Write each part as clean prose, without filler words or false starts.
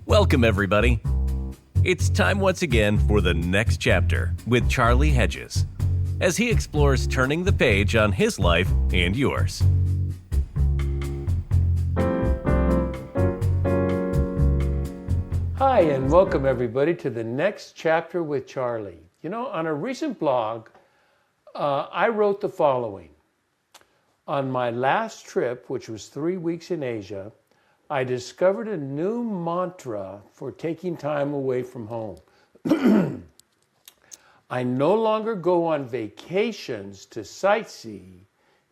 Welcome, everybody. It's time once again for the next chapter with Charlie Hedges, as he explores turning the page on his life and yours. Hi, and welcome everybody to the next chapter with Charlie. You know, on a recent blog, I wrote the following. On my last trip, which was 3 weeks in Asia, I discovered a new mantra for taking time away from home. I no longer go on vacations to sightsee.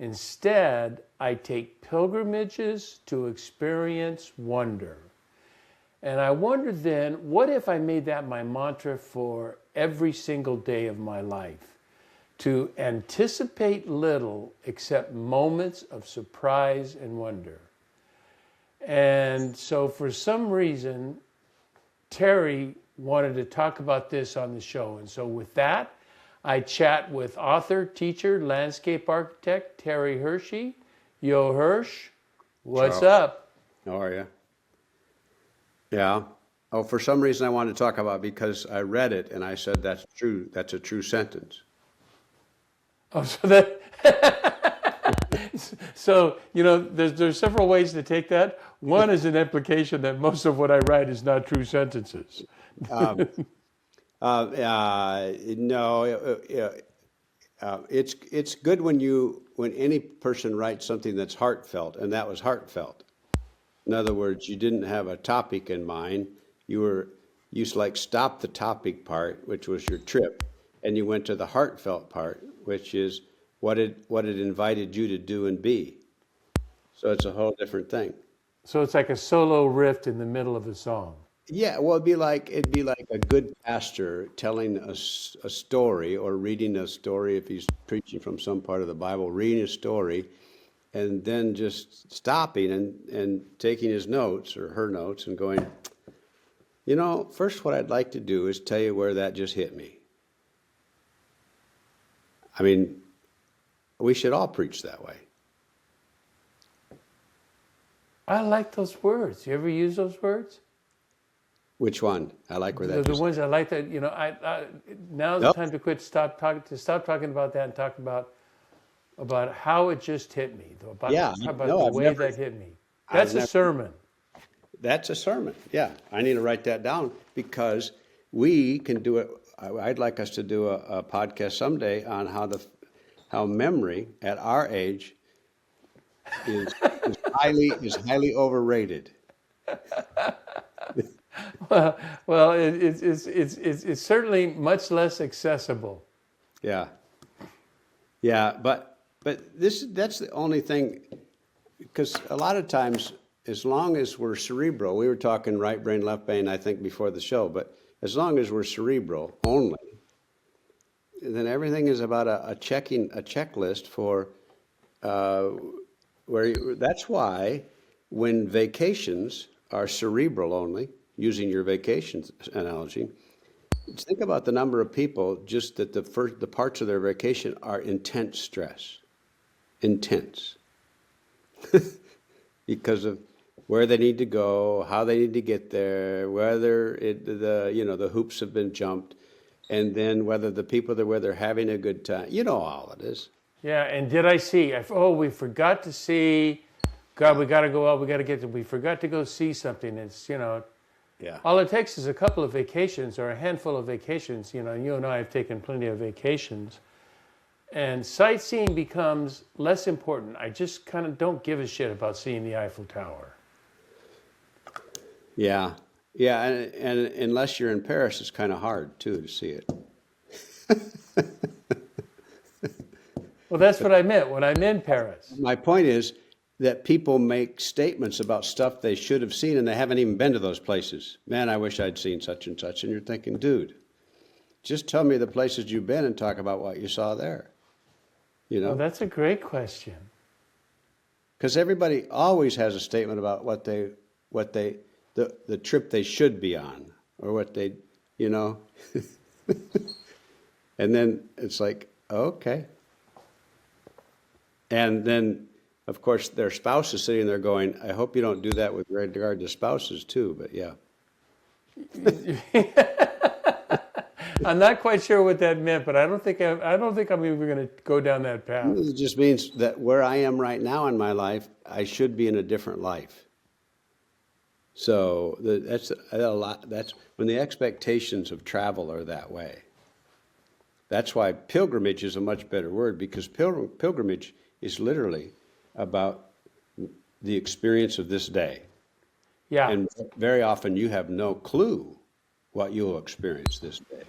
Instead, I take pilgrimages to experience wonder. And I wondered then, what if I made that my mantra for every single day of my life? To anticipate little except moments of surprise and wonder. And so for some reason, Terry wanted to talk about this on the show. And so with that, I chat with author, teacher, landscape architect, Terry Hershey. Yo, Hersh, what's up? How are you? Yeah. Oh, for some reason I wanted to talk about it because I read it and I said, that's true. That's a true sentence. Oh, so that... So, you know, there's several ways to take that. One is an implication that most of what I write is not true sentences. No, it's good when any person writes something that's heartfelt, and that was heartfelt. In other words, you didn't have a topic in mind. You stopped the topic part, which was your trip, and you went to the heartfelt part, which is what it invited you to do and be. So it's a whole different thing. So it's like a solo riff in the middle of a song. Yeah, well, it'd be like a good pastor telling a story or reading a story if he's preaching from some part of the Bible, reading a story, and then just stopping and taking his notes or her notes and going, you know, first what I'd like to do is tell you where that just hit me. I mean, we should all preach that way. I like those words. You ever use those words? Which one? I like where that. The ones I like that. You know, now's the time to stop talking about that and talk about how it just hit me. About the way that hit me. That's a sermon. That's a sermon. Yeah, I need to write that down because we can do it. I'd like us to do a podcast someday on how memory at our age is highly overrated. Well, it's certainly much less accessible. Yeah, but that's the only thing, because a lot of times, as long as we're cerebral, we were talking right brain, left brain, I think before the show, but as long as we're cerebral only, then everything is about a checklist for that's why when vacations are cerebral only, using your vacations analogy, think about the number of people just that the parts of their vacation are intense stress, intense, because of where they need to go, how they need to get there, whether the hoops have been jumped, and then whether the people where they're having a good time. You know all it is. Yeah, and did I see? We forgot to see. God, we got to go out. We got to get to. We forgot to go see something. It's Yeah. All it takes is a couple of vacations or a handful of vacations. You know, you and I have taken plenty of vacations, and sightseeing becomes less important. I just kind of don't give a shit about seeing the Eiffel Tower. Yeah, and unless you're in Paris, it's kind of hard too to see it. Well, that's what I meant when I'm in Paris. My point is that people make statements about stuff they should have seen and they haven't even been to those places. Man, I wish I'd seen such and such. And you're thinking, dude, just tell me the places you've been and talk about what you saw there. You know? Well, that's a great question. Because everybody always has a statement about the trip they should be on or what they, you know. And then it's like, okay. And then, of course, their spouse is sitting there going, I hope you don't do that with regard to spouses too, but yeah. I'm not quite sure what that meant, but I don't think I'm even going to go down that path. It just means that where I am right now in my life, I should be in a different life. So that's a lot. That's when the expectations of travel are that way. That's why pilgrimage is a much better word, because pilgrimage is literally about the experience of this day. Yeah. And very often you have no clue what you'll experience this day.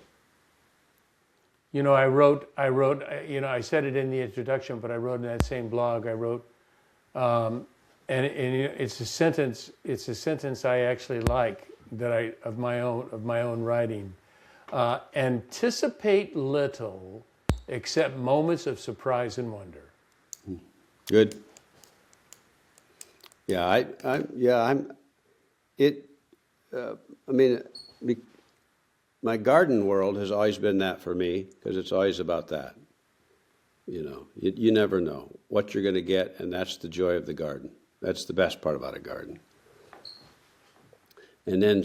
You know, I wrote, I said it in the introduction, but I wrote in that same blog, and it's a sentence I actually like, of my own writing. Anticipate little, except moments of surprise and wonder. Good. Yeah, my garden world has always been that for me, because it's always about that. You never know what you're going to get, and that's the joy of the garden. That's the best part about a garden. And then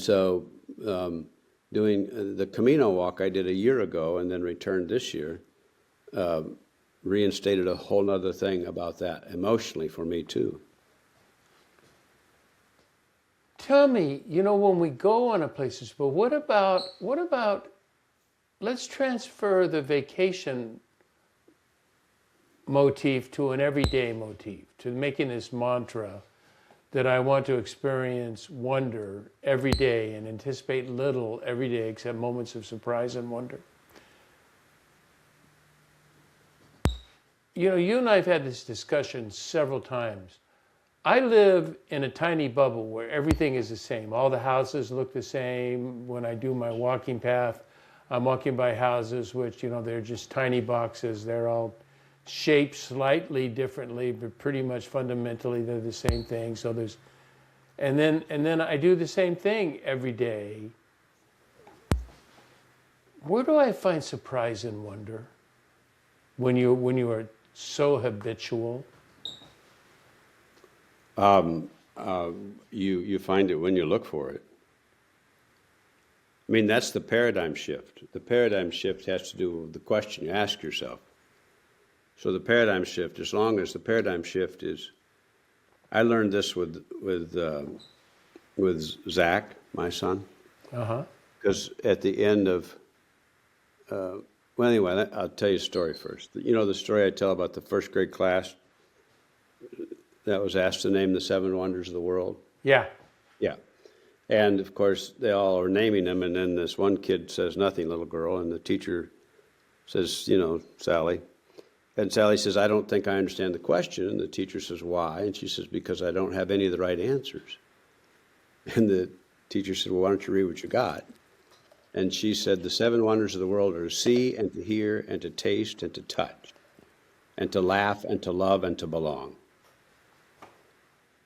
doing the Camino walk I did a year ago and then returned this year, reinstated a whole nother thing about that emotionally for me too. Tell me, when we go on a places, but what about, let's transfer the vacation motif to an everyday motif, to making this mantra that I want to experience wonder every day and anticipate little every day except moments of surprise and wonder. You and I have had this discussion several times. I live in a tiny bubble where everything is the same. All the houses look the same. When I do my walking path, I'm walking by houses which, they're just tiny boxes. They're all shaped slightly differently, but pretty much fundamentally they're the same thing. So and then I do the same thing every day. Where do I find surprise and wonder when you are so habitual? You find it when you look for it. I mean, that's the paradigm shift. The paradigm shift has to do with the question you ask yourself. So the paradigm shift, as long as the paradigm shift is, I learned this with Zach, my son. Because at the end of, well, anyway, I'll tell you a story first. The story I tell about the first grade class that was asked to name the 7 wonders of the world? Yeah. Yeah. And of course, they all are naming them, and then this one kid says nothing, little girl, and the teacher says, Sally. And Sally says, I don't think I understand the question. And the teacher says, why? And she says, because I don't have any of the right answers. And the teacher said, well, why don't you read what you got? And she said, the 7 wonders of the world are to see and to hear and to taste and to touch and to laugh and to love and to belong.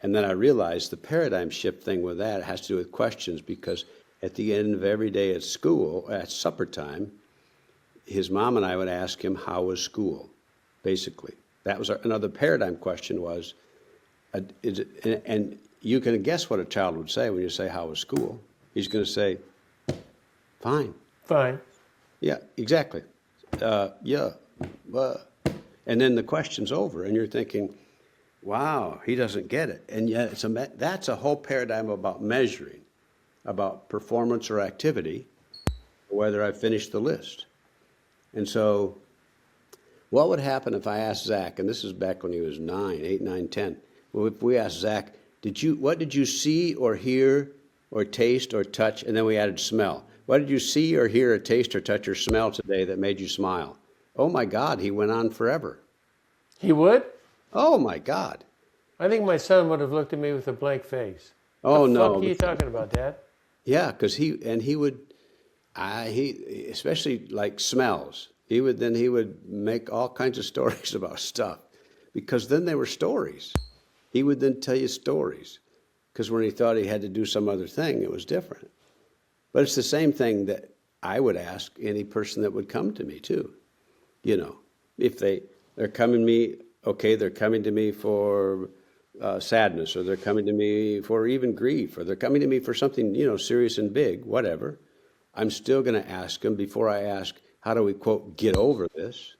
And then I realized the paradigm shift thing with that has to do with questions, because at the end of every day at school, at supper time, his mom and I would ask him, how was school? Basically. That was another paradigm question was, and you can guess what a child would say when you say, how was school? He's going to say, fine. Fine. Yeah, exactly. Yeah. And then the question's over, and you're thinking, wow, he doesn't get it. And yet that's a whole paradigm about measuring, about performance or activity, whether I finished the list. And so what would happen if I asked Zach, and this is back when he was 8, 9, 10. Well, if we asked Zach, what did you see or hear or taste or touch? And then we added smell. What did you see or hear or taste or touch or smell today that made you smile? Oh my God, he went on forever. He would? Oh my God. I think my son would have looked at me with a blank face. Oh no. What the fuck are you talking about, Dad? Yeah, because he would, especially like smells. He would make all kinds of stories about stuff, because then they were stories. He would then tell you stories, because when he thought he had to do some other thing, it was different. But it's the same thing that I would ask any person that would come to me too. If they're coming to me for sadness, or they're coming to me for even grief, or they're coming to me for something, serious and big, whatever, I'm still going to ask them before I ask, how do we, quote, get over this?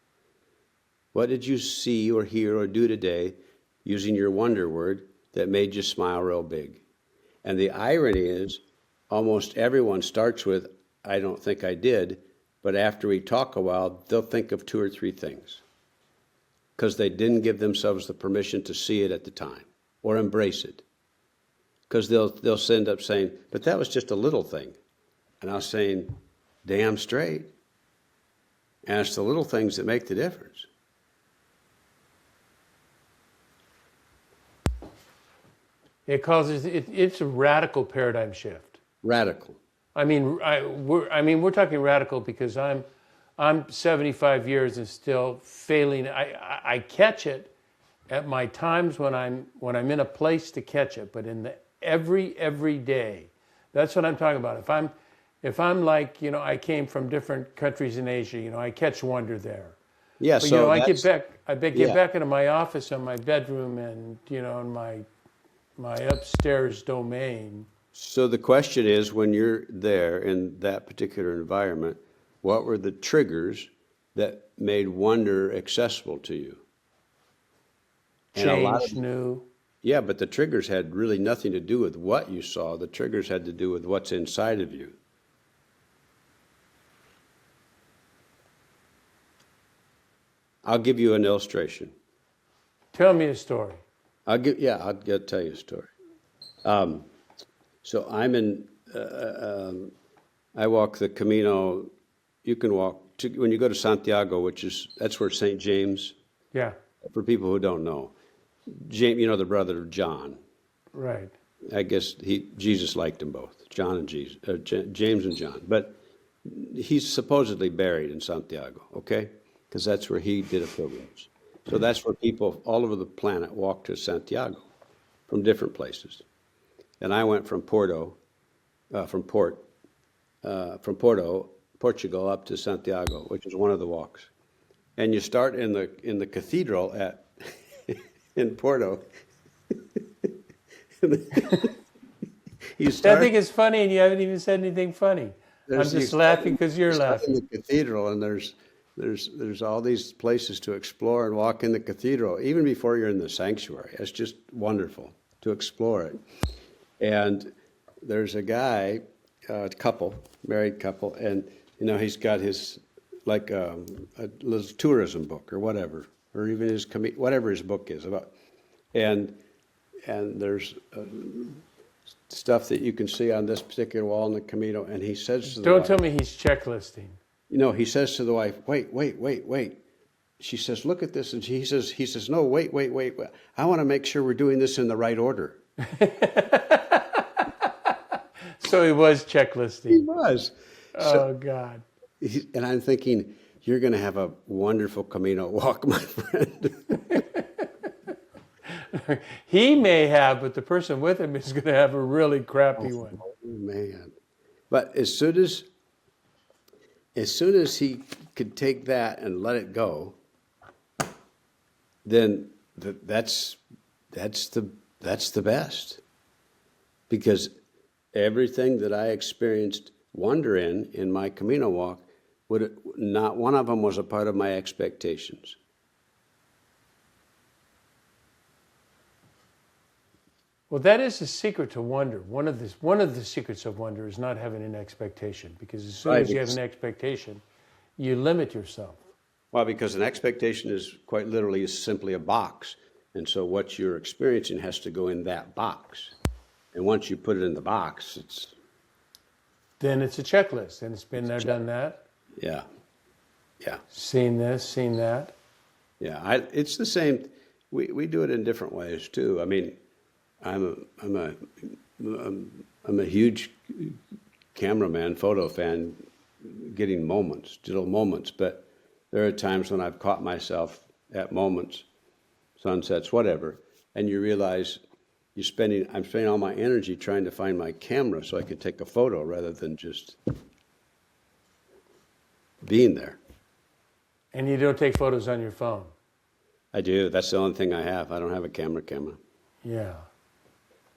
What did you see or hear or do today using your wonder word that made you smile real big? And the irony is, almost everyone starts with, I don't think I did, but after we talk a while, they'll think of 2 or 3 things because they didn't give themselves the permission to see it at the time or embrace it. Because they'll end up saying, but that was just a little thing. And I was saying, damn straight. And it's the little things that make the difference. It's a radical paradigm shift. Radical. We're talking radical because I'm 75 years and still failing. I catch it at my times when I'm in a place to catch it, but in the every day, that's what I'm talking about. If I'm like, I came from different countries in Asia, I catch wonder there. Yeah. But, So I get back into my office or my bedroom and in my upstairs domain. So the question is, when you're there in that particular environment, what were the triggers that made wonder accessible to you? And Change, new. Yeah, but the triggers had really nothing to do with what you saw. The triggers had to do with what's inside of you. I'll give you an illustration. Tell me a story. I'll tell you a story. So I walk the Camino. You can walk when you go to Santiago, that's where St. James. Yeah. For people who don't know, James, the brother of John. Right. I guess Jesus liked them both, John and Jesus, James and John. But he's supposedly buried in Santiago, okay? Because that's where he did a pilgrimage. So that's where people all over the planet walk to Santiago from different places. And I went from Porto, Portugal, up to Santiago, which is one of the walks. And you start in the cathedral in Porto. I think it's funny, and you haven't even said anything funny. I'm just laughing because you're laughing. In the cathedral, and there's all these places to explore and walk in the cathedral, even before you're in the sanctuary. It's just wonderful to explore it. And there's a guy, married couple, and he's got his a little tourism book or whatever, or even his whatever his book is about, and there's stuff that you can see on this particular wall in the Camino, and he says to the wife, tell me he's checklisting. He says to the wife, wait. She says, look at this, and he says, no, wait. I want to make sure we're doing this in the right order. So he was checklisting. He was. God. And I'm thinking, you're going to have a wonderful Camino walk, my friend. He may have, but the person with him is going to have a really crappy one. Oh, man. But as soon as he could take that and let it go, then that's the best. Because everything that I experienced wonder in my Camino walk, not one of them was a part of my expectations. Well, that is the secret to wonder. One of the secrets of wonder is not having an expectation, because as soon as you have an expectation, you limit yourself. Well, because an expectation is quite literally simply a box. And so what you're experiencing has to go in that box. And once you put it in the box, then it's a checklist, and it's been there, done that. Yeah. Seen this, seen that. Yeah, it's the same. We do it in different ways too. I mean, I'm a huge cameraman, photo fan, getting little moments. But there are times when I've caught myself at moments, sunsets, whatever, and you realize I'm spending all my energy trying to find my camera so I can take a photo rather than just being there. And you don't take photos on your phone? I do. That's the only thing I have. I don't have a camera. Yeah.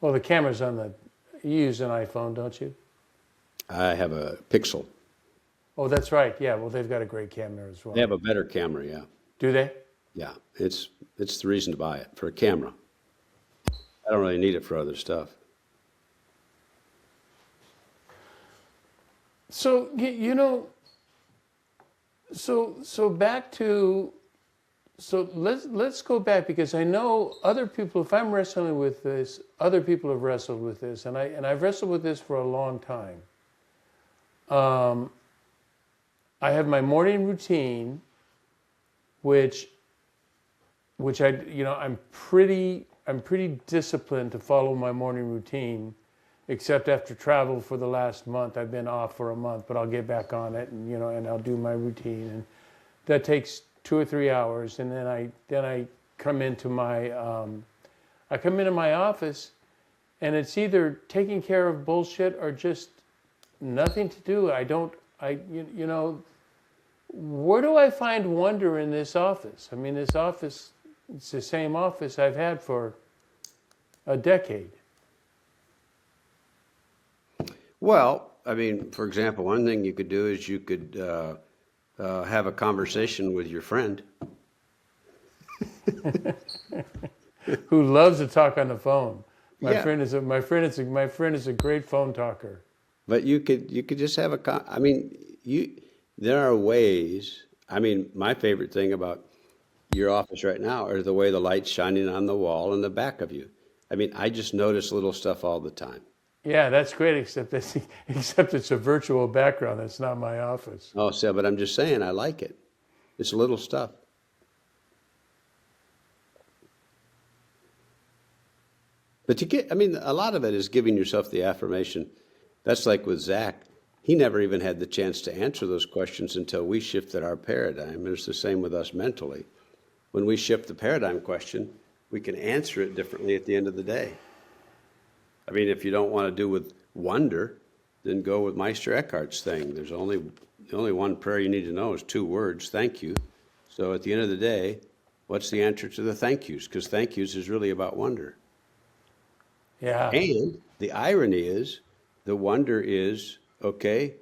Well, the camera's on the, you use an iPhone, don't you? I have a Pixel. Oh, that's right. Yeah. Well, they've got a great camera as well. They have a better camera, yeah. Do they? Yeah, it's the reason to buy it, for a camera. I don't really need it for other stuff. So, so back to, so let's go back, because I know other people, if I'm wrestling with this, other people have wrestled with this, and I've wrestled with this for a long time. I have my morning routine, which I'm pretty disciplined to follow my morning routine, except after travel for the last month. I've been off for a month, but I'll get back on it, and and I'll do my routine, and that takes 2 or 3 hours, and then I come into my office, and it's either taking care of bullshit or just nothing to do. Where do I find wonder in this office? I mean, this office, it's the same office I've had for a decade. Well, I mean, for example, one thing you could do is you could have a conversation with your friend. Who loves to talk on the phone. My Yeah. friend is a great phone talker. But you could just have there are ways. I mean, my favorite thing about your office right now are the way the light's shining on the wall in the back of you. I mean, I just notice little stuff all the time. Yeah, that's great, except it's a virtual background. That's not my office. Oh, so, but I'm just saying, I like it. It's little stuff. But a lot of it is giving yourself the affirmation. That's like with Zach. He never even had the chance to answer those questions until we shifted our paradigm. It's the same with us mentally. When we shift the paradigm question, we can answer it differently at the end of the day. I mean, if you don't want to do with wonder, then go with Meister Eckhart's thing. The only one prayer you need to know is 2 words, thank you. So at the end of the day, what's the answer to the thank yous? Because thank yous is really about wonder. Yeah. And the irony is, the wonder is, okay,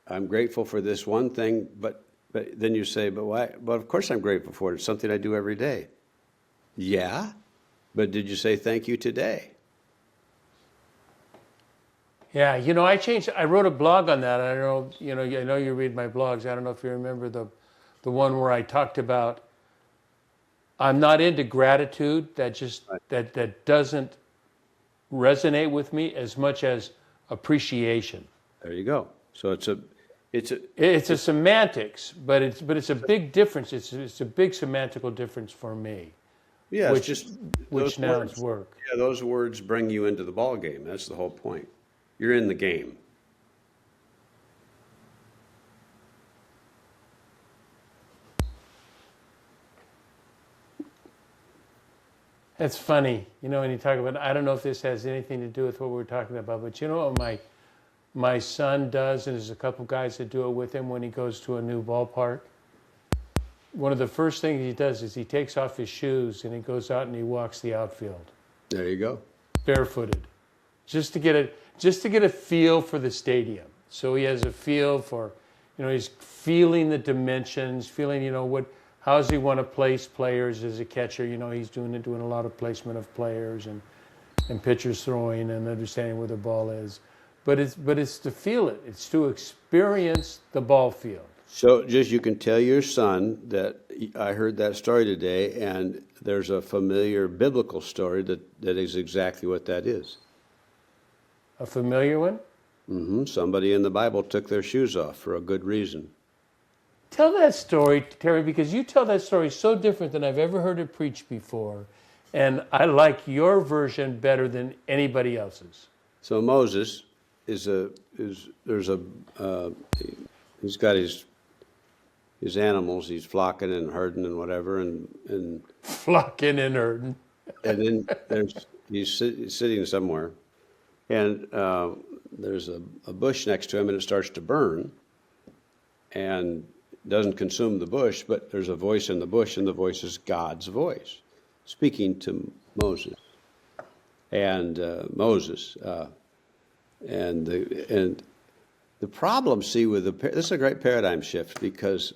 I'm grateful for this one thing, but then you say, but why? But of course I'm grateful for it. It's something I do every day. Yeah, but did you say thank you today? Yeah, I wrote a blog on that. I don't know, I know you read my blogs. I don't know if you remember the one where I talked about I'm not into gratitude. That doesn't resonate with me as much as appreciation. There you go. So it's a semantics, but it's a big difference. It's a big semantical difference for me. yeah, which it's just which those nouns words, work. yeah, those words bring you into the ball game. That's the whole point. You're in the game. That's funny, when you talk about. I don't know if this has anything to do with what we're talking about, but what my son does, and there's a couple guys that do it with him when he goes to a new ballpark. One of the first things he does is he takes off his shoes and he goes out and he walks the outfield There you go. barefooted, just to get a feel for the stadium. So he has a feel for, he's feeling the dimensions, feeling, how does he want to place players as a catcher? He's doing a lot of placement of players and pitchers throwing and understanding where the ball is. But it's to feel it. It's to experience the ball field. So just you can tell your son that I heard that story today, and there's a familiar biblical story that is exactly what that is. A familiar one? Somebody in the Bible took their shoes off for a good reason. Tell that story, Terry, because you tell that story so different than I've ever heard it preached before. And I like your version better than anybody else's. So Moses he's got his animals, he's flocking and herding and whatever, and Flocking and herding. and then he's sitting somewhere, and there's a bush next to him, and it starts to burn, and doesn't consume the bush, but there's a voice in the bush, and the voice is God's voice speaking to Moses. and Moses. And the problem, see, with this is a great paradigm shift, because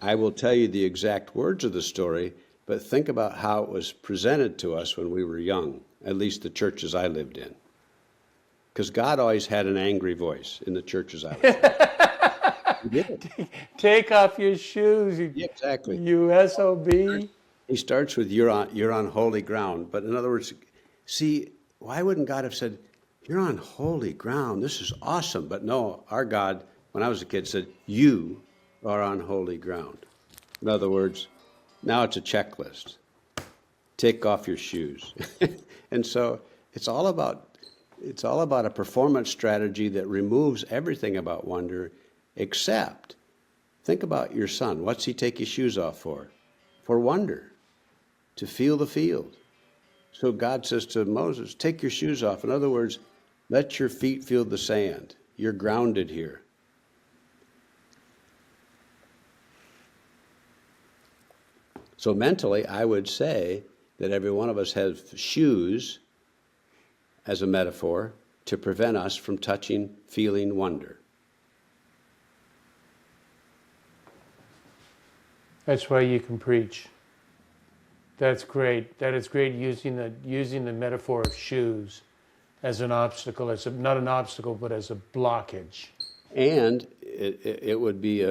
I will tell you the exact words of the story, but think about how it was presented to us when we were young, at least the churches I lived in. Because God always had an angry voice in the churches I was in. He did. Take off your shoes, Yeah, exactly. you SOB. He starts with you're on holy ground. But in other words, see, why wouldn't God have said, you're on holy ground, this is awesome? But no, our God, when I was a kid, said, you are on holy ground. In other words, now it's a checklist. Take off your shoes. And so it's all about a performance strategy that removes everything about wonder, except, think about your son. What's he take his shoes off for? For wonder, to feel the field. So God says to Moses, take your shoes off. In other words, let your feet feel the sand. You're grounded here. So mentally, I would say that every one of us has shoes, as a metaphor, to prevent us from touching, feeling wonder. That's why you can preach. That's great. That is great, using the metaphor of shoes as an obstacle, not an obstacle, but as a blockage. And it would be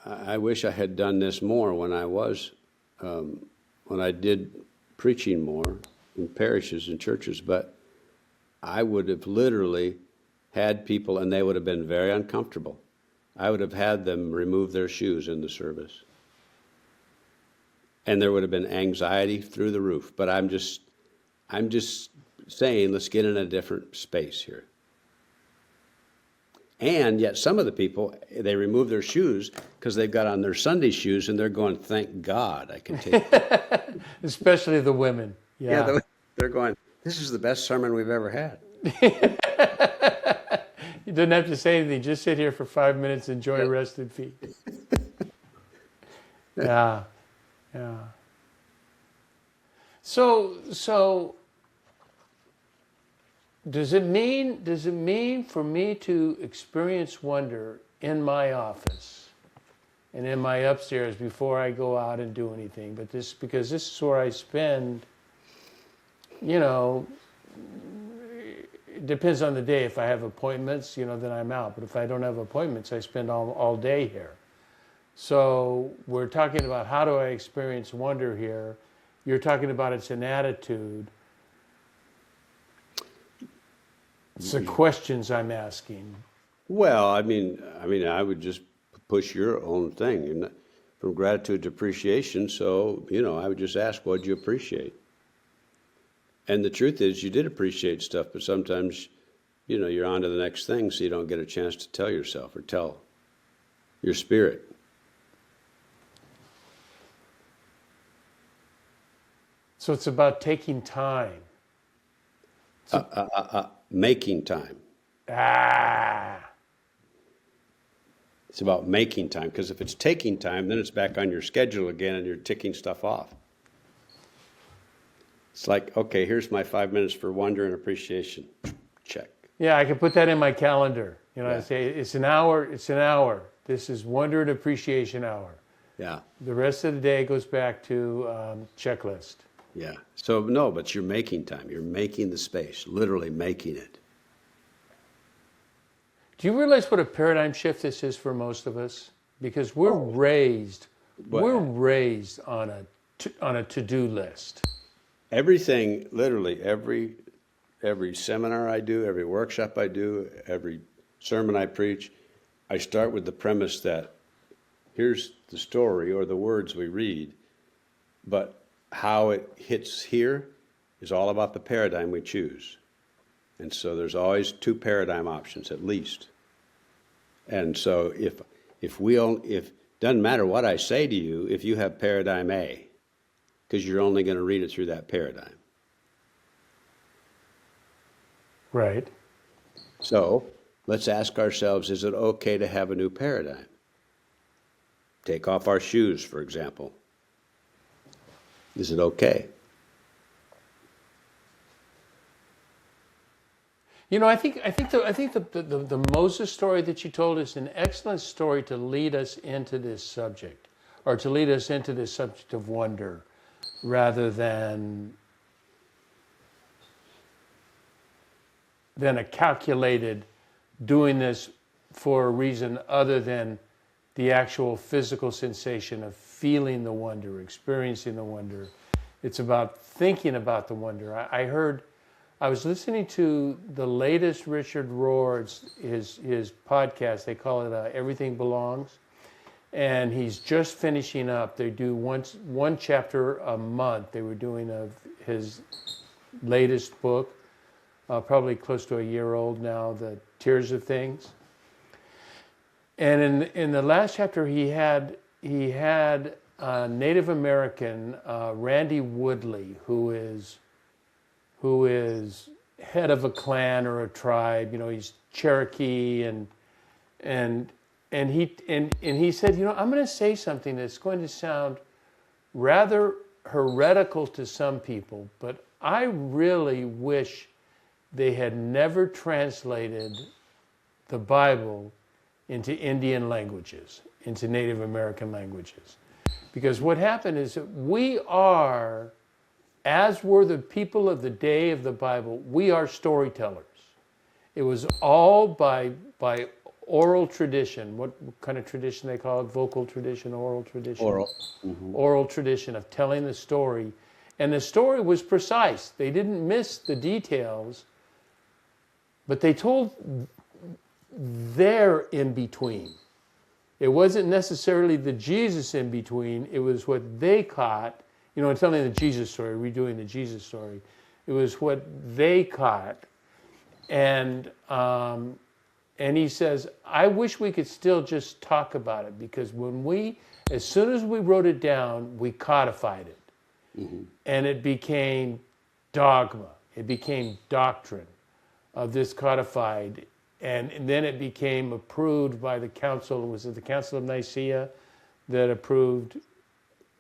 I wish I had done this more when I did preaching more in parishes and churches, but I would have literally had people, and they would have been very uncomfortable. I would have had them remove their shoes in the service. And there would have been anxiety through the roof. But I'm just saying, let's get in a different space here. And yet some of the people, they remove their shoes because they've got on their Sunday shoes, and they're going, thank God I can take it. Especially the women. Yeah, they're going, this is the best sermon we've ever had. You didn't have to say anything. Just sit here for 5 minutes, enjoy rested feet. Yeah. So does it mean for me to experience wonder in my office and in my upstairs before I go out and do anything? Because this is where I spend, it depends on the day. If I have appointments, then I'm out. But if I don't have appointments, I spend all day here. So we're talking about how do I experience wonder here. You're talking about it's an attitude. It's the questions I'm asking. Well, I mean, I would just push your own thing, from gratitude to appreciation. So, I would just ask, what'd you appreciate? And the truth is, you did appreciate stuff, but sometimes, you're on to the next thing, so you don't get a chance to tell yourself or tell your spirit. So it's about taking time. Making time. It's about making time, because if it's taking time, then it's back on your schedule again and you're ticking stuff off. It's like, okay, here's my 5 minutes for wonder and appreciation. Check. Yeah, I can put that in my calendar. I say it's an hour. This is wonder and appreciation hour. Yeah. The rest of the day goes back to checklist. Yeah. So no, but you're making time. You're making the space, literally making it. Do you realize what a paradigm shift this is for most of us? Because we're raised on a to-do list. Everything, literally every seminar I do, every workshop I do, every sermon I preach, I start with the premise that here's the story or the words we read, but how it hits here is all about the paradigm we choose. And so there's always two paradigm options at least. And so if doesn't matter what I say to you, if you have paradigm A, because you're only going to read it through that paradigm. Right. So let's ask ourselves, is it okay to have a new paradigm? Take off our shoes, for example. Is it okay? the Moses story that you told is an excellent story to lead us into this subject, or to lead us into this subject of wonder, rather than a calculated doing this for a reason other than the actual physical sensation of feeling the wonder, experiencing the wonder. It's about thinking about the wonder. I was listening to the latest Richard Rohr's, his podcast. They call it Everything Belongs. And he's just finishing up. They do one chapter a month. They were doing of his latest book, probably close to a year old now, The Tears of Things. And in the last chapter, he had a Native American, Randy Woodley, who is head of a clan or a tribe. He's Cherokee, and he said, I'm going to say something that's going to sound rather heretical to some people, but I really wish they had never translated the Bible into Indian languages, into Native American languages. Because what happened is that we are, as were the people of the day of the Bible, we are storytellers. It was all by oral tradition. What kind of tradition they call it? Vocal tradition, oral tradition? Oral. Mm-hmm. Oral tradition of telling the story. And the story was precise. They didn't miss the details, but they told their in-between. It wasn't necessarily the Jesus in-between. It was what they caught, in telling the Jesus story, redoing the Jesus story. It was what they caught. And he says, I wish we could still just talk about it, because as soon as we wrote it down, we codified it. Mm-hmm. And it became dogma. It became doctrine of this codified. And then it became approved by the council. Was it the Council of Nicaea that approved?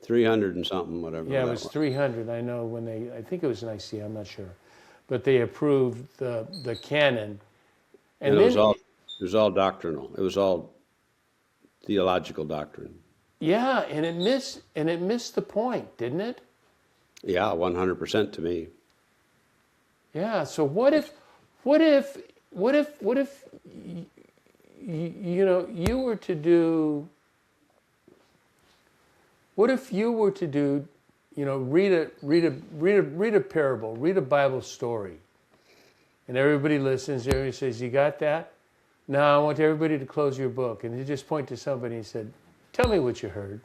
300 and something, whatever. Yeah, it was 300. I know I think it was Nicaea, I'm not sure. But they approved the canon. And it was all doctrinal. It was all theological doctrine. Yeah, and it missed the point, didn't it? Yeah, 100% to me. Yeah, so what if you were to do, read a parable, read a Bible story, and everybody listens, everybody says, you got that? Now I want everybody to close your book, and you just point to somebody and said, tell me what you heard.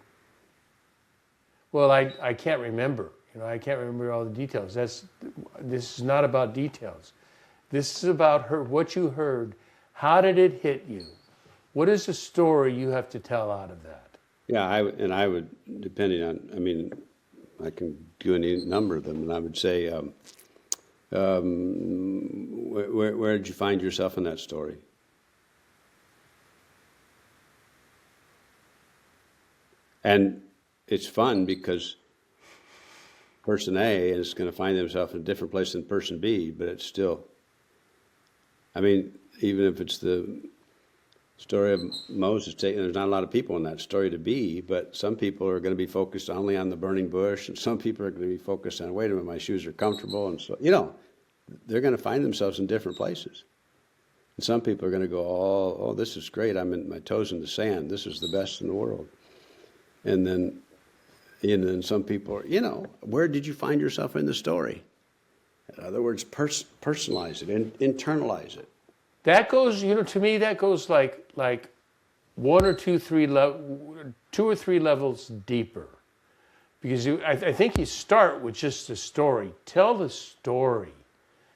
Well, I can't remember. I can't remember all the details. This is not about details. This is about what you heard. How did it hit you? What is the story you have to tell out of that? Yeah, I would, depending on, I can do any number of them, and I would say, where did you find yourself in that story? And it's fun because person A is going to find themselves in a different place than person B, but it's still, even if it's the story of Moses, there's not a lot of people in that story to be, but some people are going to be focused only on the burning bush, and some people are going to be focused on, wait a minute, my shoes are comfortable, and so, they're going to find themselves in different places. And some people are going to go, oh, this is great, I'm in my toes in the sand, this is the best in the world. And then some people are, where did you find yourself in the story? In other words, personalize it, internalize it. That goes, to me, that goes like 2 or 3 levels deeper. Because I think you start with just the story. Tell the story.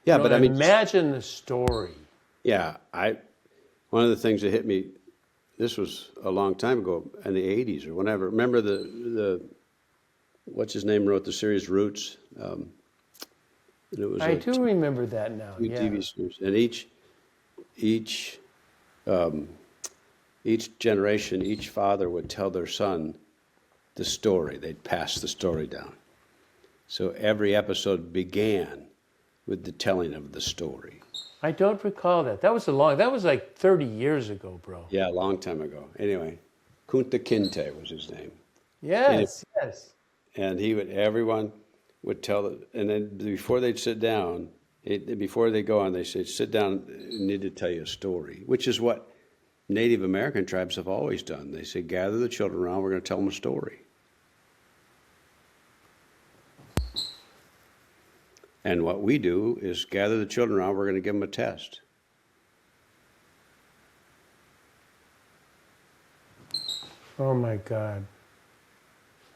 Yeah, but imagine the story. Yeah, one of the things that hit me, this was a long time ago, in the 80s or whenever. Remember the what's his name wrote the series Roots? And it was I do remember that now. Yeah. TV series, and each generation, each father would tell their son the story. They'd pass the story down. So every episode began with the telling of the story. I don't recall that. That was like 30 years ago, bro. Yeah, a long time ago. Anyway, Kunta Kinte was his name. Yes, yes. And everyone would and then before they'd sit down, before they go on, they say, sit down, I need to tell you a story, which is what Native American tribes have always done. They say, gather the children around, we're going to tell them a story. And what we do is gather the children around, we're going to give them a test. Oh my God.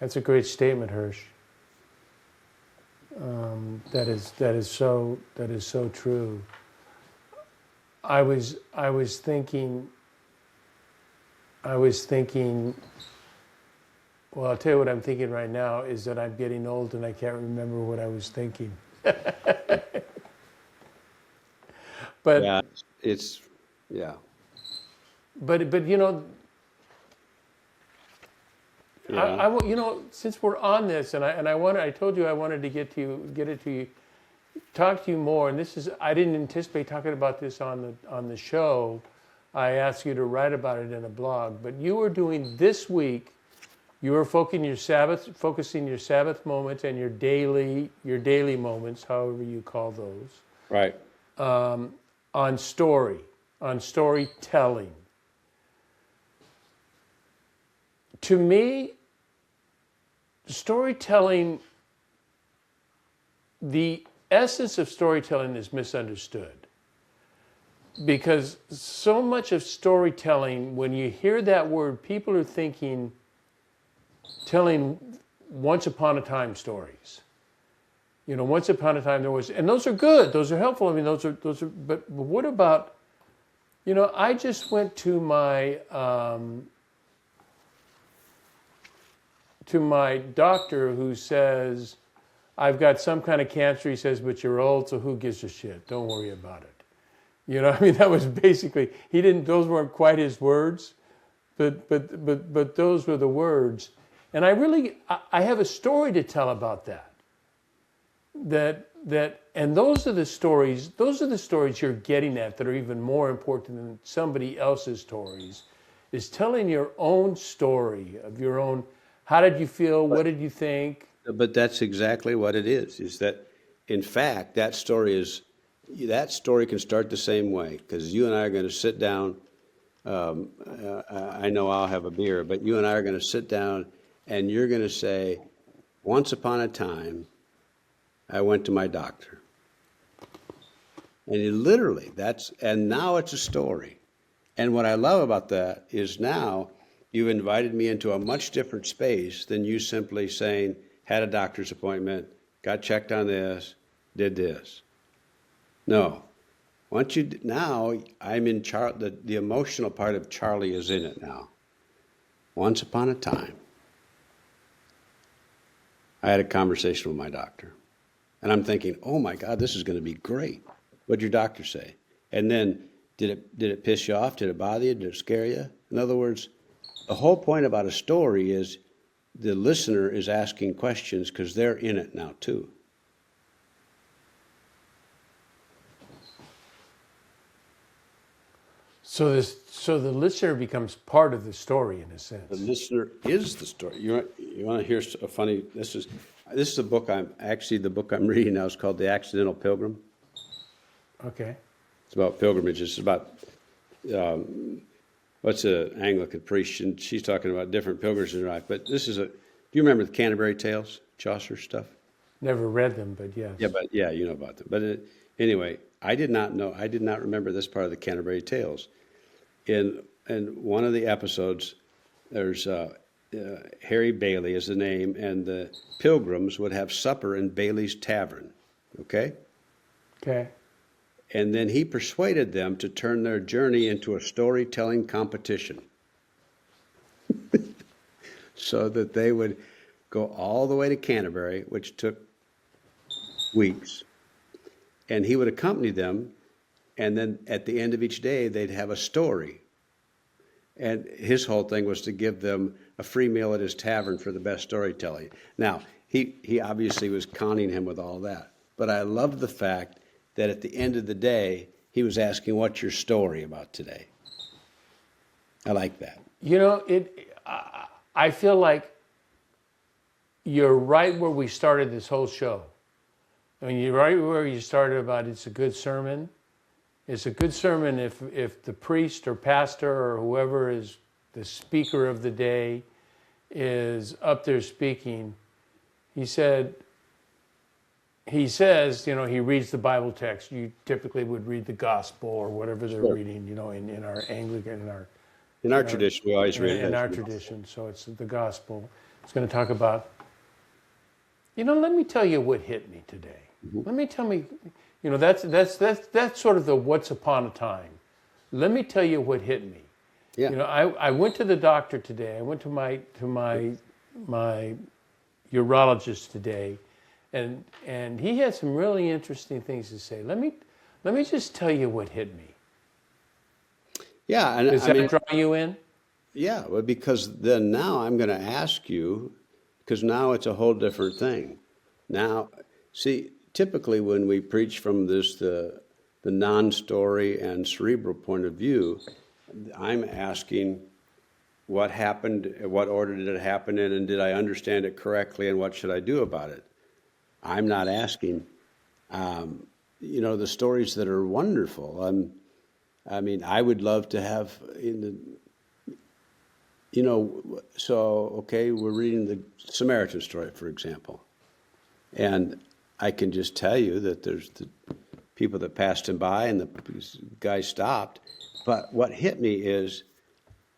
That's a great statement, Hirsch. That is so true. I was thinking. Well, I'll tell you what I'm thinking right now is that I'm getting old and I can't remember what I was thinking. But Yeah, But you know. Yeah. Since we're on this, I told you I wanted to get it to you, talk to you more. And I didn't anticipate talking about this on the show. I asked you to write about it in a blog, but you were doing this week. You were focusing your Sabbath moments and your daily moments, however you call those, Right. on storytelling. To me, storytelling, the essence of storytelling is misunderstood. Because so much of storytelling, when you hear that word, people are thinking telling once upon a time stories. Once upon a time there was, and those are good, those are helpful. I mean, those are, but what about, I just went to my doctor who says, I've got some kind of cancer. He says, but you're old, so who gives a shit? Don't worry about it. That was basically, those weren't quite his words, but those were the words. And I have a story to tell about that. And those are the stories you're getting at that are even more important than somebody else's stories, is telling your own story of your own. How did you feel? What did you think? But that's exactly what it is that, in fact, that story can start the same way, because you and I are going to sit down. I know I'll have a beer, but you and I are going to sit down and you're going to say, once upon a time, I went to my doctor. And and now it's a story. And what I love about that is now you've invited me into a much different space than you simply saying, had a doctor's appointment, got checked on this, did this. No. Now I'm in the emotional part of Charlie is in it now. Once upon a time, I had a conversation with my doctor. And I'm thinking, oh my God, this is going to be great. What'd your doctor say? And then, did it piss you off? Did it bother you? Did it scare you? In other words, the whole point about a story is the listener is asking questions because they're in it now too. So the listener becomes part of the story in a sense. The listener is the story. You want to hear a funny? This is a book the book I'm reading now is called The Accidental Pilgrim. Okay. It's about pilgrimages. It's about what's an Anglican priest, and she's talking about different pilgrimages in her life. But do you remember the Canterbury Tales, Chaucer stuff? Never read them, but yes. Yeah, you know about them. But anyway, I did not remember this part of the Canterbury Tales. In one of the episodes, there's Harry Bailey is the name, and the pilgrims would have supper in Bailey's Tavern. Okay? Okay. And then he persuaded them to turn their journey into a storytelling competition so that they would go all the way to Canterbury, which took weeks. And he would accompany them, and then at the end of each day, they'd have a story. And his whole thing was to give them a free meal at his tavern for the best storytelling. Now, he obviously was conning him with all that. But I loved the fact that at the end of the day, He was asking, what's your story about today? I like that. You know, I feel like you're right where we started this whole show. I mean, you're right where you started about it's a good sermon. It's a good sermon if the priest or pastor or whoever is the speaker of the day is up there speaking. He says, you know, he reads the Bible text. You typically would read the gospel or whatever they're reading, you know, in our Anglican, in our tradition, we always read it. In our tradition, so it's the gospel. It's going to talk about, you know, let me tell you what hit me today. Let me tell me, you know, that's sort of the once upon a time. Let me tell you what hit me. Yeah. You know, I went to the doctor today. I went to my urologist today, and he had some really interesting things to say. Let me just tell you what hit me. Yeah, and Does that draw you in? Yeah, well, because then now I'm going to ask you, because now it's a whole different thing. Now, see, typically when we preach from this the non-story and cerebral point of view, I'm asking what happened, what order did it happen in, and did I understand it correctly, and what should I do about it? I'm not asking, you know, the stories that are wonderful. I mean, I would love to have you know, so, okay, we're reading the Samaritan story, for example. And I can just tell you that there's the people that passed him by and the guy stopped. But what hit me is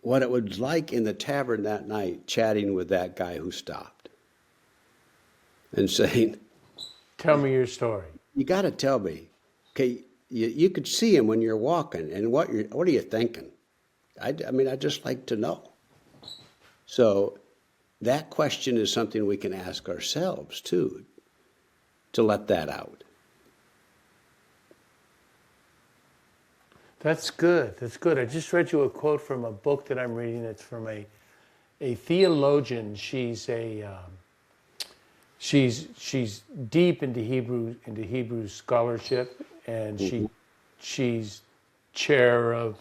what it was like in the tavern that night, chatting with that guy who stopped and saying, Tell me your story. you got to tell me, okay, you could see him when you're walking, and what are you thinking? I mean, I'd just like to know. So that question is something we can ask ourselves, too, to let that out. That's good. That's good. I just read you a quote from a book that I'm reading. It's from a theologian. She's deep into Hebrew scholarship, and she's chair of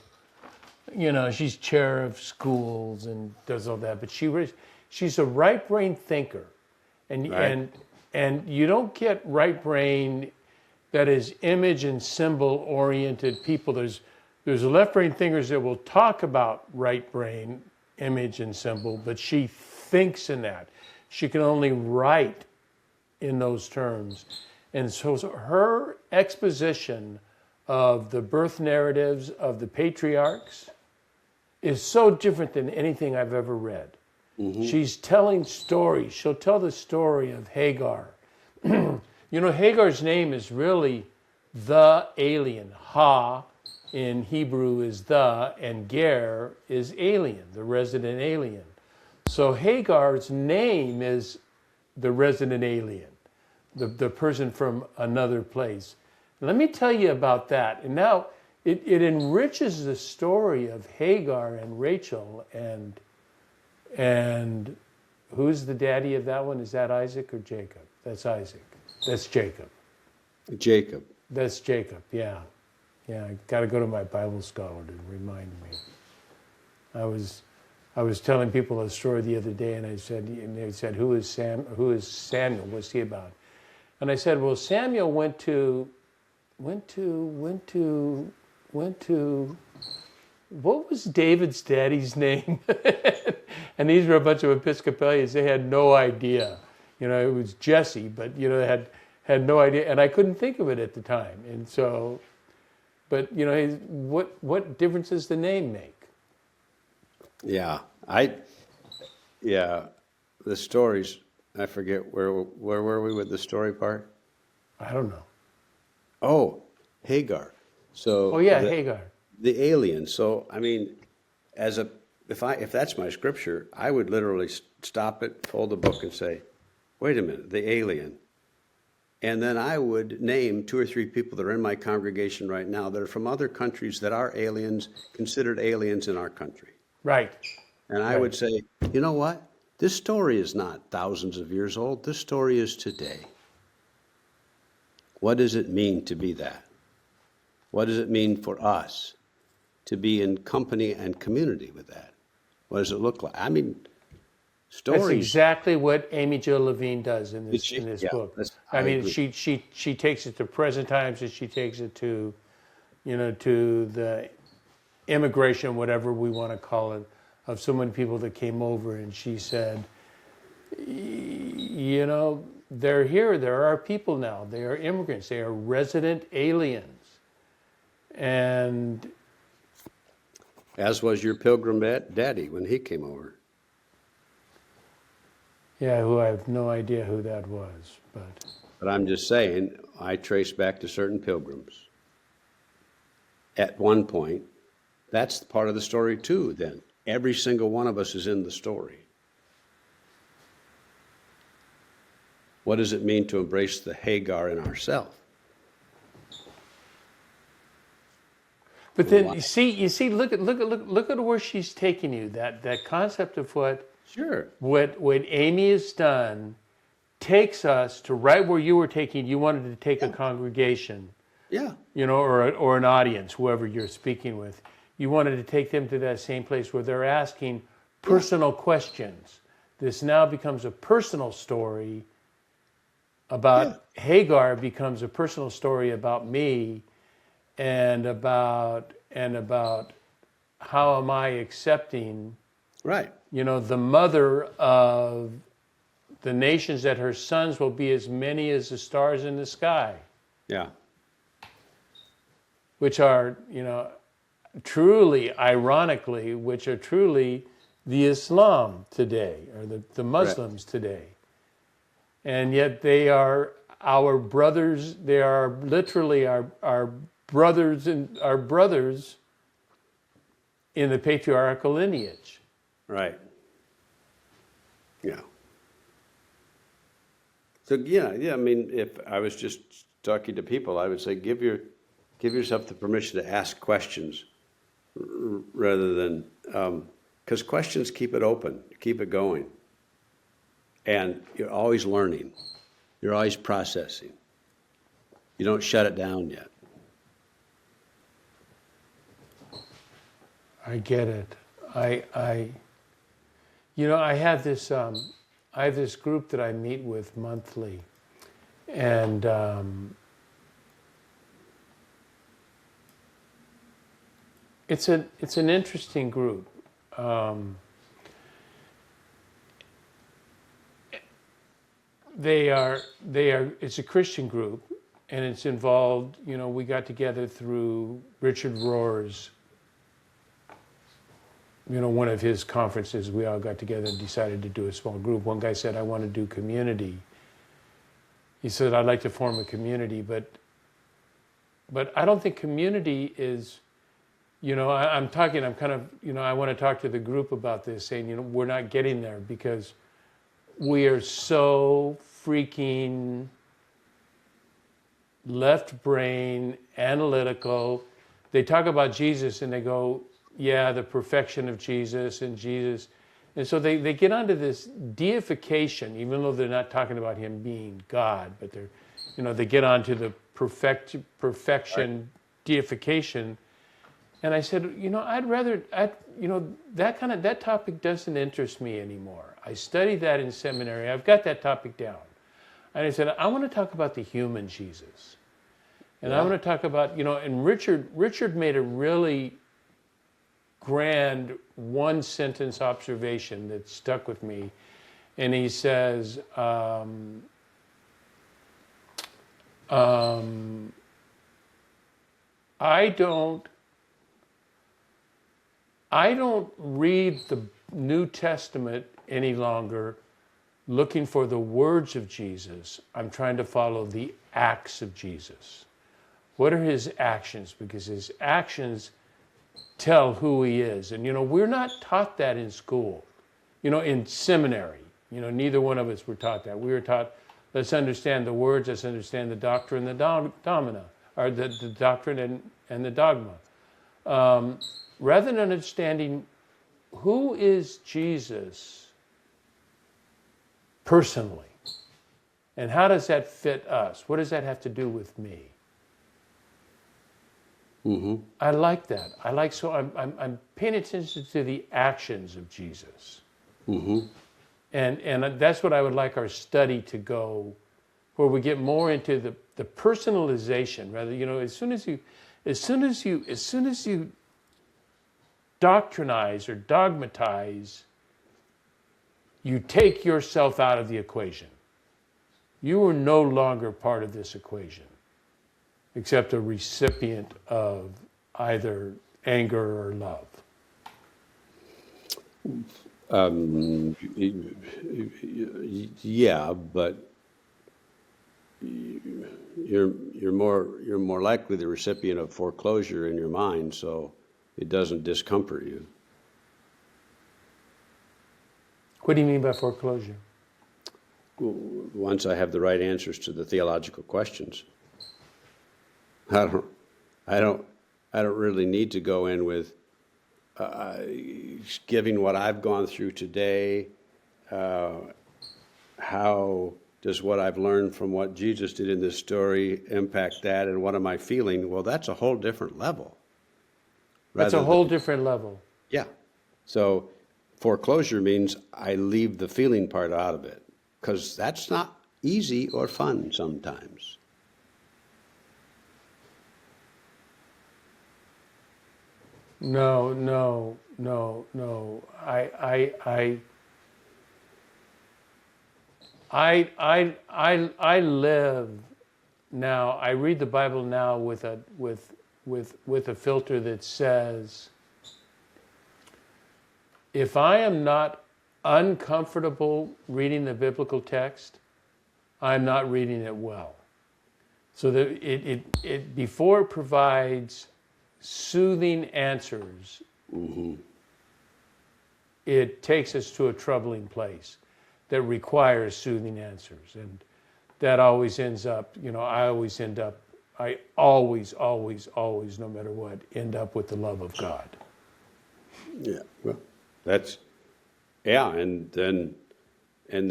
schools and does all that. But she's a right brain thinker, and you don't get right brain that is image and symbol oriented people. There's left brain thinkers that will talk about right brain, image and symbol, but she thinks in that. She can only write in those terms. And so her exposition of the birth narratives of the patriarchs is so different than anything I've ever read. Mm-hmm. She's telling stories. She'll tell the story of Hagar. You know, Hagar's name is really the alien. Ha in Hebrew is the, and Ger is alien, the resident alien. So Hagar's name is the resident alien, the person from another place. Let me tell you about that. And now it enriches the story of Hagar and Rachel and who's the daddy of that one? Is that Isaac or Jacob? That's Isaac. That's Jacob. Jacob. That's Jacob, yeah. Yeah, I got to go to my Bible scholar to remind me. I was telling people a story the other day, and they said, who is Samuel? What's he about? And I said, well, Samuel went to what was David's daddy's name? And these were a bunch of Episcopalians. They had no idea. You know, it was Jesse, but, you know, they had no idea. And I couldn't think of it at the time. And so, but, you know, what difference does the name make? Yeah. The stories, I forget, where were we with the story part? I don't know. Oh, Hagar. So. Oh, yeah, Hagar. The alien. So, I mean, if that's my scripture, I would literally stop it, fold the book, and say, wait a minute, the alien. And then I would name 2 or 3 people that are in my congregation right now that are from other countries that are aliens, considered aliens in our country. Right. And I would say, you know what? This story is not thousands of years old. This story is today. What does it mean to be that? What does it mean for us to be in company and community with that? What does it look like? I mean, That's stories. exactly what Amy Jill Levine does in this Yeah, book. I I mean, agree. she takes it to present times, and she takes it to, to the immigration, whatever we want to call it, of so many people that came over, and she said, they're here. There are people now. They are immigrants. They are resident aliens, and As was your pilgrim daddy when he came over. yeah, who I have no idea who that was, but. But I'm just saying, I trace back to certain pilgrims. At one point, that's part of the story too, then. Every single one of us is in the story. What does it mean to embrace the Hagar in ourselves? But then you see, look at where she's taking you. That concept of what Sure. what Amy has done takes us to right where you were taking. You wanted to take a congregation, Yeah. or an audience, whoever you're speaking with. You wanted to take them to that same place where they're asking personal questions. This now becomes a personal story about Hagar, becomes a personal story about me, and about how am I accepting, Right. the mother of the nations, that her sons will be as many as the stars in the sky, Yeah. which are, truly, ironically, which are truly the Islam today, or the Muslims today. And yet they are our brothers. They are literally our brothers and our brothers in the patriarchal lineage. Right. Yeah. So yeah. I mean, if I was just talking to people, I would say give yourself the permission to ask questions rather than because questions keep it open, keep it going, and you're always learning, you're always processing. You don't shut it down yet. I get it. I have this group that I meet with monthly, and it's an interesting group. It's a Christian group, and it's involved. We got together through Richard Rohr's. One of his conferences, we all got together and decided to do a small group. One guy said, I want to do community. He said, I'd like to form a community, but I don't think community is, I want to talk to the group about this, saying, we're not getting there because we are so freaking left brain, analytical. They talk about Jesus and they go, yeah, the perfection of Jesus and Jesus. And so they get onto this deification, even though they're not talking about him being God, but they get onto the perfection deification. And I said, that topic doesn't interest me anymore. I studied that in seminary. I've got that topic down. And I said, I want to talk about the human Jesus. And I want to talk about, and Richard made a really grand one-sentence observation that stuck with me. And he says, I don't read the New Testament any longer looking for the words of Jesus. I'm trying to follow the acts of Jesus. What are his actions? Because his actions tell who he is. And, we're not taught that in school, in seminary. Neither one of us were taught that. We were taught, let's understand the words, let's understand the doctrine, the domina, or the doctrine and the dogma. Rather than understanding who is Jesus personally, and how does that fit us? What does that have to do with me? I like that. I'm paying attention to the actions of Jesus. And that's what I would like our study to go, where we get more into the personalization. Rather, as soon as you doctrinize or dogmatize, you take yourself out of the equation. You are no longer part of this equation, except a recipient of either anger or love. Yeah, but you're more likely the recipient of foreclosure in your mind, so it doesn't discomfort you. What do you mean by foreclosure? Once I have the right answers to the theological questions, I don't really need to go in with giving what I've gone through today. How does what I've learned from what Jesus did in this story impact that, and what am I feeling? Well, that's a whole different level. That's a whole different level. Yeah. So foreclosure means I leave the feeling part out of it, because that's not easy or fun sometimes. No. I live now. I read the Bible now with a filter that says, if I am not uncomfortable reading the biblical text, I'm not reading it well. So that it before it provides soothing answers, it takes us to a troubling place that requires soothing answers. And that always ends up, I always, no matter what, end up with the love of God. Yeah, well, and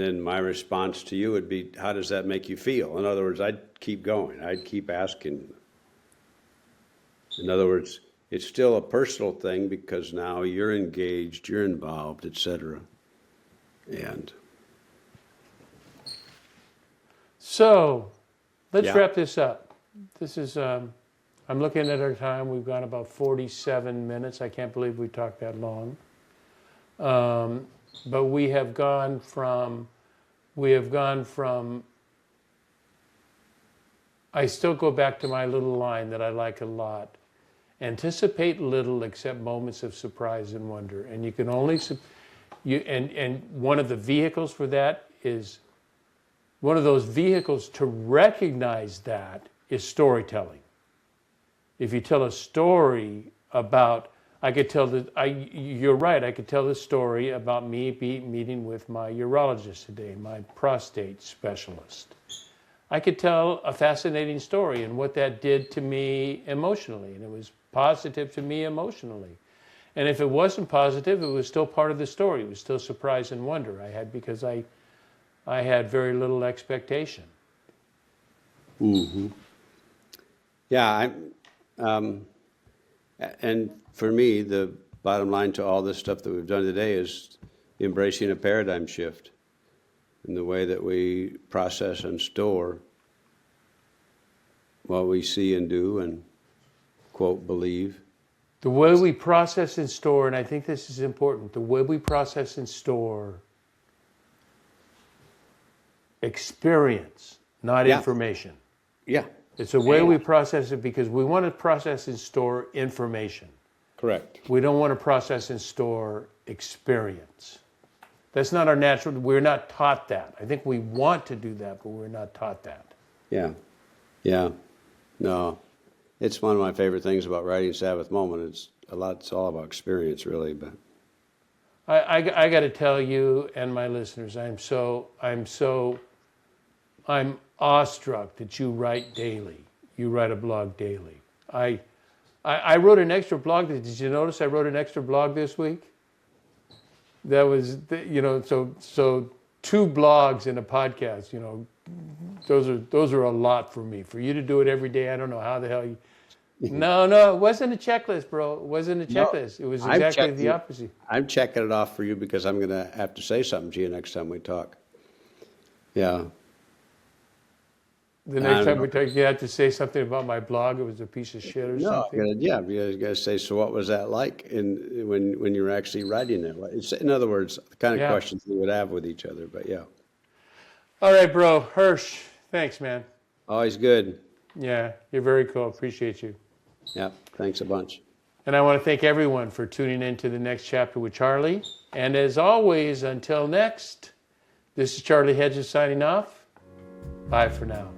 then my response to you would be, how does that make you feel? In other words, I'd keep going. I'd keep asking. In other words, it's still a personal thing because now you're engaged, you're involved, etc. And so, let's wrap this up. This is, I'm looking at our time. We've gone about 47 minutes. I can't believe we talked that long. But we have gone from, I still go back to my little line that I like a lot. Anticipate little except moments of surprise and wonder. And you can only, and one of the vehicles for that is, one of those vehicles to recognize that is storytelling. If you tell a story about, you're right, I could tell the story about me meeting with my urologist today, my prostate specialist. I could tell a fascinating story and what that did to me emotionally, and it was positive to me emotionally. And if it wasn't positive, it was still part of the story. It was still surprise and wonder because I had very little expectation. Yeah, and for me, the bottom line to all this stuff that we've done today is embracing a paradigm shift in the way that we process and store what we see and do and, quote, believe. The way we process and store, and I think this is important, the way we process and store experience, not information. Yeah. It's the way we process it because we want to process and store information. Correct. We don't want to process and store experience. That's not our natural, we're not taught that. I think we want to do that, but we're not taught that. Yeah. No, it's one of my favorite things about writing Sabbath Moment. It's all about experience, really. But I got to tell you and my listeners, I'm awestruck that you write daily. You write a blog daily. I wrote an extra blog. Did you notice I wrote an extra blog this week? That was, so 2 blogs in a podcast, those are a lot for me. For you to do it every day, I don't know how the hell No, it wasn't a checklist, bro. It wasn't a No, checklist. It was I'm exactly checking the it. opposite. I'm checking it off for you because I'm going to have to say something to you next time we talk. Yeah. The I next don't time know. we talk, you had to say something about my blog. It was a piece of shit or No, something. yeah, you got to say, so what was that like when you were actually writing it? In other words, the kind of Yeah. questions we would have with each other, but yeah. All right, bro. Hirsch, thanks, man. Always good. Yeah, you're very cool. Appreciate you. Yeah, thanks a bunch. And I want to thank everyone for tuning in to the next chapter with Charlie. And as always, until next, this is Charlie Hedges signing off. Bye for now.